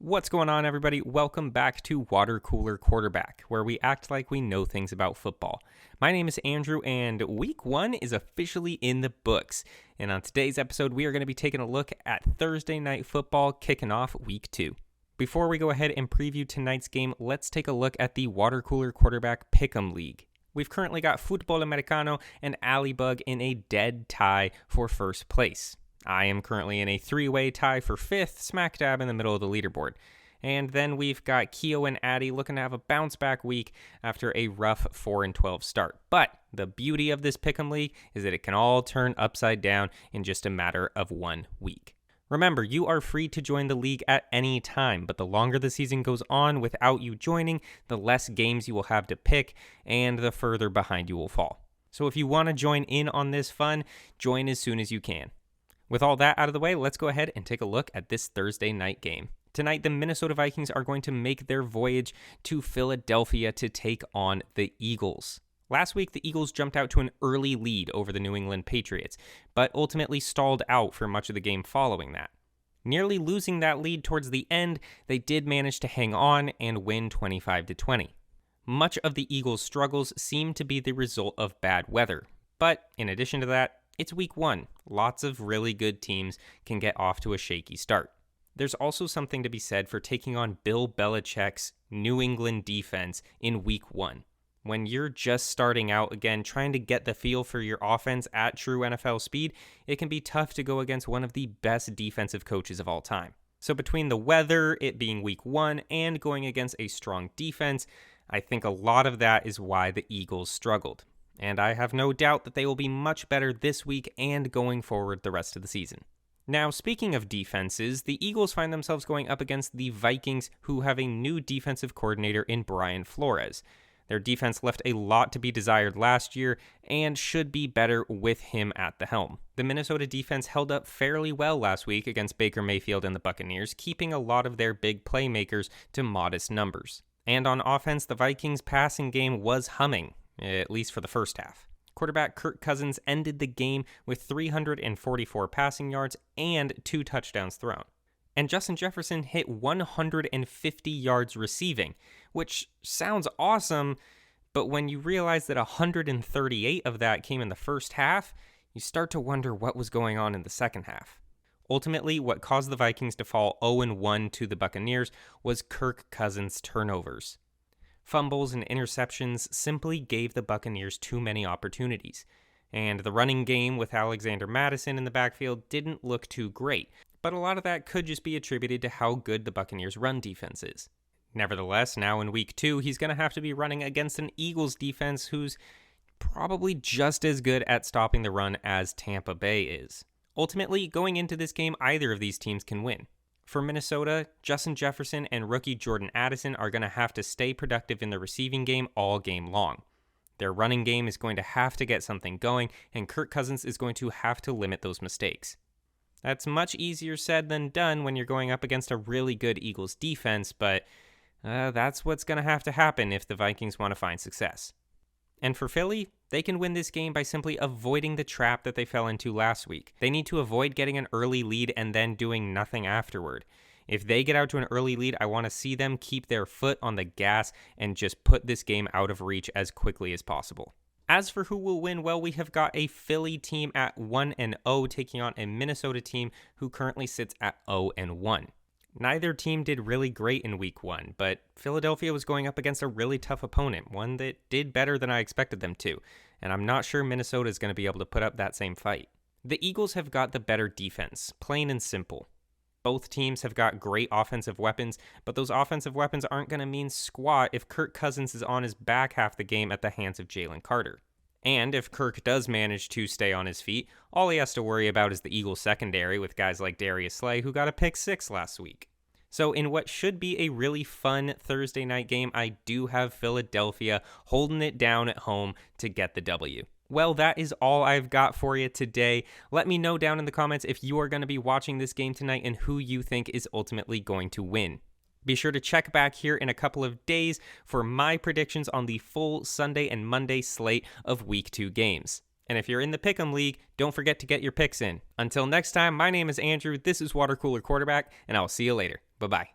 What's going on, everybody? Welcome back to Water Cooler Quarterback, where we act like we know things about football. My name is Andrew, and Week 1 is officially in the books. And on today's episode, we are going to be taking a look at Thursday Night Football, kicking off Week 2. Before we go ahead and preview tonight's game, let's take a look at the Water Cooler Quarterback Pick Em League. We've currently got Football Americano and Allybug in a dead tie for first place. I am currently in a three-way tie for fifth, smack dab in the middle of the leaderboard. And then we've got Keo and Addy looking to have a bounce-back week after a rough 4-12 start. But the beauty of this Pick'em League is that it can all turn upside down in just a matter of 1 week. Remember, you are free to join the league at any time, but the longer the season goes on without you joining, the less games you will have to pick, and the further behind you will fall. So if you want to join in on this fun, join as soon as you can. With all that out of the way, let's go ahead and take a look at this Thursday night game. Tonight, the Minnesota Vikings are going to make their voyage to Philadelphia to take on the Eagles. Last week, the Eagles jumped out to an early lead over the New England Patriots, but ultimately stalled out for much of the game following that. Nearly losing that lead towards the end, they did manage to hang on and win 25-20. Much of the Eagles' struggles seem to be the result of bad weather, but in addition to that, it's Week 1. Lots of really good teams can get off to a shaky start. There's also something to be said for taking on Bill Belichick's New England defense in Week 1. When you're just starting out again, trying to get the feel for your offense at true NFL speed, it can be tough to go against one of the best defensive coaches of all time. So between the weather, it being Week 1, and going against a strong defense, I think a lot of that is why the Eagles struggled. And I have no doubt that they will be much better this week and going forward the rest of the season. Now, speaking of defenses, the Eagles find themselves going up against the Vikings, who have a new defensive coordinator in Brian Flores. Their defense left a lot to be desired last year and should be better with him at the helm. The Minnesota defense held up fairly well last week against Baker Mayfield and the Buccaneers, keeping a lot of their big playmakers to modest numbers. And on offense, the Vikings' passing game was humming, at least for the first half. Quarterback Kirk Cousins ended the game with 344 passing yards and 2 touchdowns thrown. And Justin Jefferson hit 150 yards receiving, which sounds awesome, but when you realize that 138 of that came in the first half, you start to wonder what was going on in the second half. Ultimately, what caused the Vikings to fall 0-1 to the Buccaneers was Kirk Cousins' turnovers. Fumbles and interceptions simply gave the Buccaneers too many opportunities, and the running game with Alexander Mattison in the backfield didn't look too great, but a lot of that could just be attributed to how good the Buccaneers' run defense is. Nevertheless, now in Week 2, he's going to have to be running against an Eagles defense who's probably just as good at stopping the run as Tampa Bay is. Ultimately, going into this game, either of these teams can win. For Minnesota, Justin Jefferson and rookie Jordan Addison are going to have to stay productive in the receiving game all game long. Their running game is going to have to get something going, and Kirk Cousins is going to have to limit those mistakes. That's much easier said than done when you're going up against a really good Eagles defense, but that's what's going to happen if the Vikings want to find success. And for Philly, they can win this game by simply avoiding the trap that they fell into last week. They need to avoid getting an early lead and then doing nothing afterward. If they get out to an early lead, I want to see them keep their foot on the gas and just put this game out of reach as quickly as possible. As for who will win, well, we have got a Philly team at 1-0 taking on a Minnesota team who currently sits at 0-1. Neither team did really great in Week 1, but Philadelphia was going up against a really tough opponent, one that did better than I expected them to, and I'm not sure Minnesota is going to be able to put up that same fight. The Eagles have got the better defense, plain and simple. Both teams have got great offensive weapons, but those offensive weapons aren't going to mean squat if Kirk Cousins is on his back half the game at the hands of Jalen Carter. And if Kirk does manage to stay on his feet, all he has to worry about is the Eagles secondary with guys like Darius Slay, who got a pick 6 last week. So in what should be a really fun Thursday night game, I do have Philadelphia holding it down at home to get the W. Well, that is all I've got for you today. Let me know down in the comments if you are going to be watching this game tonight and who you think is ultimately going to win. Be sure to check back here in a couple of days for my predictions on the full Sunday and Monday slate of Week 2 games. And if you're in the Pick 'em League, don't forget to get your picks in. Until next time, my name is Andrew, this is Water Cooler Quarterback, and I'll see you later. Bye-bye.